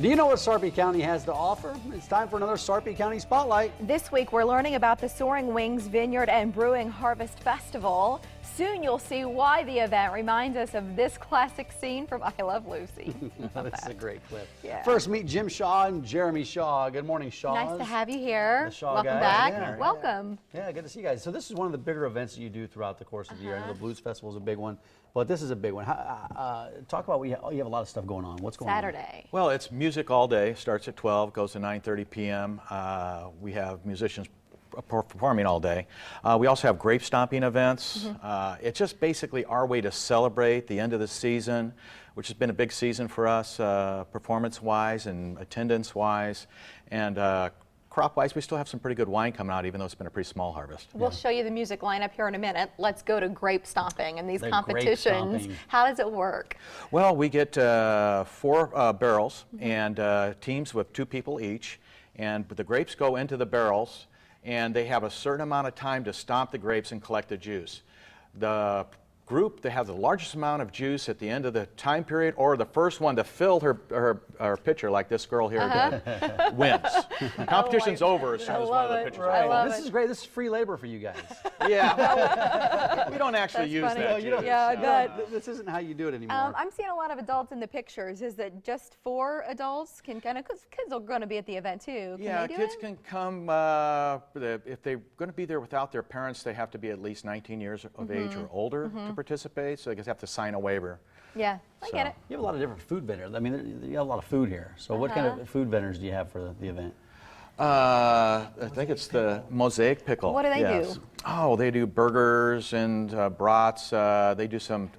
Do you know what Sarpy County has to offer? It's time for another Sarpy County Spotlight. This week we're learning about the Soaring Wings Vineyard and Brewing Harvest Festival. Soon you'll see why the event reminds us of this classic scene from I Love Lucy. This is a great clip. Yeah. First, meet Jim Shaw and Jeremy Shaw. Good morning, Shaw. Nice to have you here. The Shaw Welcome guys. back. Yeah. Welcome. Yeah, good to see you guys. So this is one of the bigger events that you do throughout the course of the year. I know the Blues Festival is a big one, but this is a big one. Talk about, you have a lot of stuff going on. What's going on? Saturday. Well, it's music all day. Starts at 12, goes to 9:30 p.m. We have musicians performing all day. We also have grape stomping events. It's just basically our way to celebrate the end of the season, which has been a big season for us, performance-wise and attendance-wise. And crop-wise, we still have some pretty good wine coming out, even though it's been a pretty small harvest. We'll show you the music lineup here in a minute. Let's go to grape stomping and these competitions. Stomping. How does it work? Well, we get 4 barrels and teams with 2 people each. And the grapes go into the barrels, and they have a certain amount of time to stomp the grapes and collect the juice. The group that has the largest amount of juice at the end of the time period, or the first one to fill her pitcher, like this girl here did, wins. The competition's over as soon as one of the pitchers is full. This is great. This is free labor for you guys. Yeah, well, we don't actually use funny. that. You don't- Yeah, I bet. This isn't how you do it anymore. I'm seeing a lot of adults in the pictures. Is it just for adults? Because kids are going to be at the event too. Can Yeah, they do kids it? can come, if they're going to be there without their parents, they have to be at least 19 years of age or older to participate, so they just have to sign a waiver. Yeah, I get it. You have a lot of different food vendors. I mean, you have a lot of food here. So what kind of food vendors do you have for the event? I think it's the Mosaic Pickle. What do they do? Oh, they do burgers and brats. They do some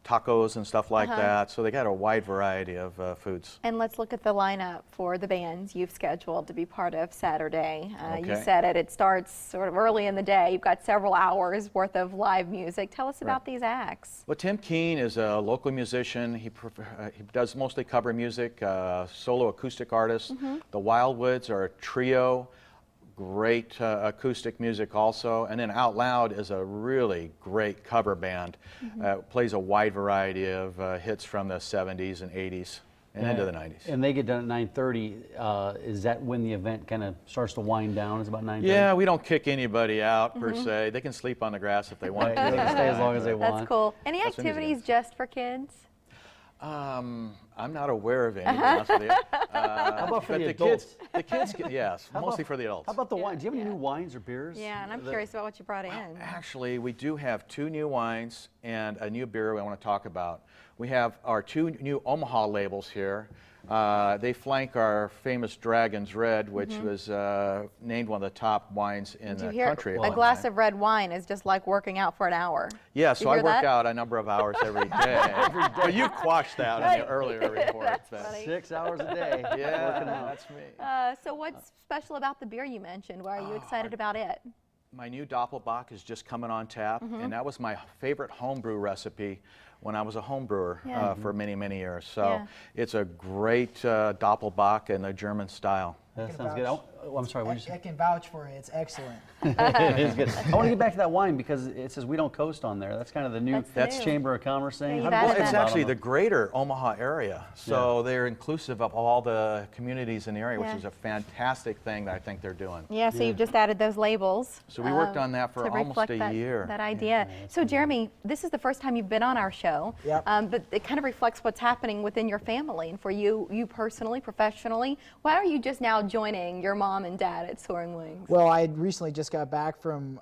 tacos and stuff like that. So they got a wide variety of foods. And let's look at the lineup for the bands you've scheduled to be part of Saturday. You Okay. said it starts sort of early in the day. You've got several hours worth of live music. Tell us about these acts. Well, Tim Keene is a local musician. He does mostly cover music, solo acoustic artist. The Wildwoods are a trio. Great acoustic music also, and then Out Loud is a really great cover band. Plays a wide variety of hits from the 70s and 80s and into the 90s. And they get done at 9:30. Is that when the event kind of starts to wind down? It's about 9:30? Yeah, we don't kick anybody out per se. They can sleep on the grass if they want They can stay as long as they want. That's cool. Any That's what music activities just for kids? I'm not aware of any, to be honest with you. How about for But the the adults? kids, yes, mostly for the adults. How about the wine? Do you have any new wines or beers? Yeah, and I'm curious about what you brought in. Actually, we do have 2 new wines and a new beer we want to talk about. We have our 2 new Omaha labels here. They flank our famous Dragon's Red, which was named one of the top wines in the country. A glass of red wine is just like working out for an hour. Yeah, so I hear work that? out a number of hours every day. But you quashed that in the earlier report. That's funny. 6 hours a day. Yeah, working out. that's me. So what's special about the beer you mentioned? Why are you excited about it? My new Doppelbock is just coming on tap, and that was my favorite homebrew recipe when I was a home brewer for many, many years. So it's a great Doppelbock in the German style. That sounds good. I'm sorry, what did you say? I can vouch for it. It's excellent. It is good. I want to get back to that wine because it says we don't coast on there. That's kind of the new That's new. Chamber of Commerce thing. Yeah, How you've does added that It's come about actually on the them? greater Omaha area. So they're inclusive of all the communities in the area, which is a fantastic thing that I think they're doing. Yeah, so you've just added those labels. So we worked on that for to almost reflect a year. That idea. So Jeremy, this is the first time you've been on our show, Yep. but it kind of reflects what's happening within your family and for you personally, professionally. Why are you just now joining your mom and dad at Soaring Wings? Well, I recently just got back from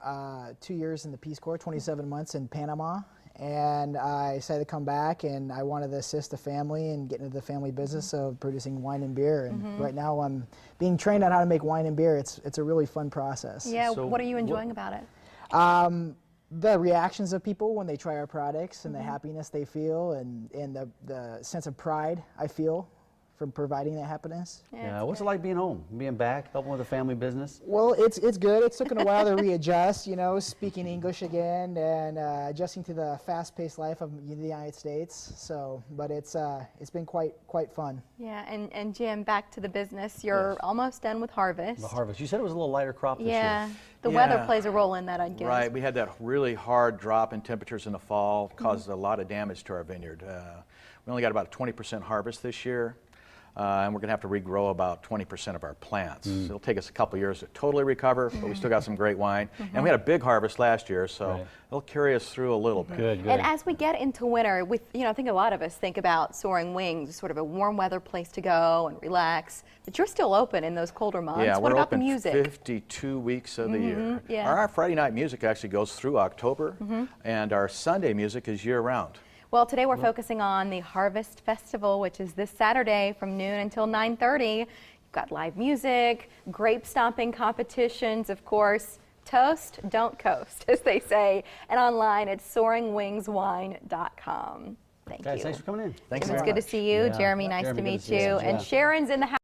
2 years in the Peace Corps, 27 months in Panama, and I decided to come back, and I wanted to assist the family and get into the family business of producing wine and beer. And right now I'm being trained on how to make wine and beer. It's a really fun process. Yeah, So what are you enjoying about it? The reactions of people when they try our products and the happiness they feel and the sense of pride I feel providing that happiness. Yeah, what's it like being home, being back, helping with the family business? Well, it's good. It's taken a while to readjust, you know, speaking English again and adjusting to the fast-paced life of the United States. So, but it's been quite fun. Yeah, and Jim, back to the business. You're almost done with harvest. The harvest. You said it was a little lighter crop this Yeah, year. the weather plays a role in that, I guess. Right, we had that really hard drop in temperatures in the fall, caused a lot of damage to our vineyard. We only got about a 20% harvest this year, and we're going to have to regrow about 20% of our plants. So it'll take us a couple years to totally recover, but we still got some great wine. And we had a big harvest last year, so it'll carry us through a little bit. Good, good. And as we get into winter, I think a lot of us think about Soaring Wings as sort of a warm weather place to go and relax. But you're still open in those colder months. Yeah, what we're about open the music? 52 weeks of the year. yeah. Our Friday night music actually goes through October, and our Sunday music is year-round. Well, today we're focusing on the Harvest Festival, which is this Saturday from noon until 9:30. You've got live music, grape stomping competitions, of course. Toast, don't coast, as they say. And online at soaringwingswine.com. Thank Guys, you. thanks for coming in. Thanks It was very good to much. see you. Yeah. Jeremy, nice Jeremy, to good meet to see you. you. And Yeah. Sharon's in the house.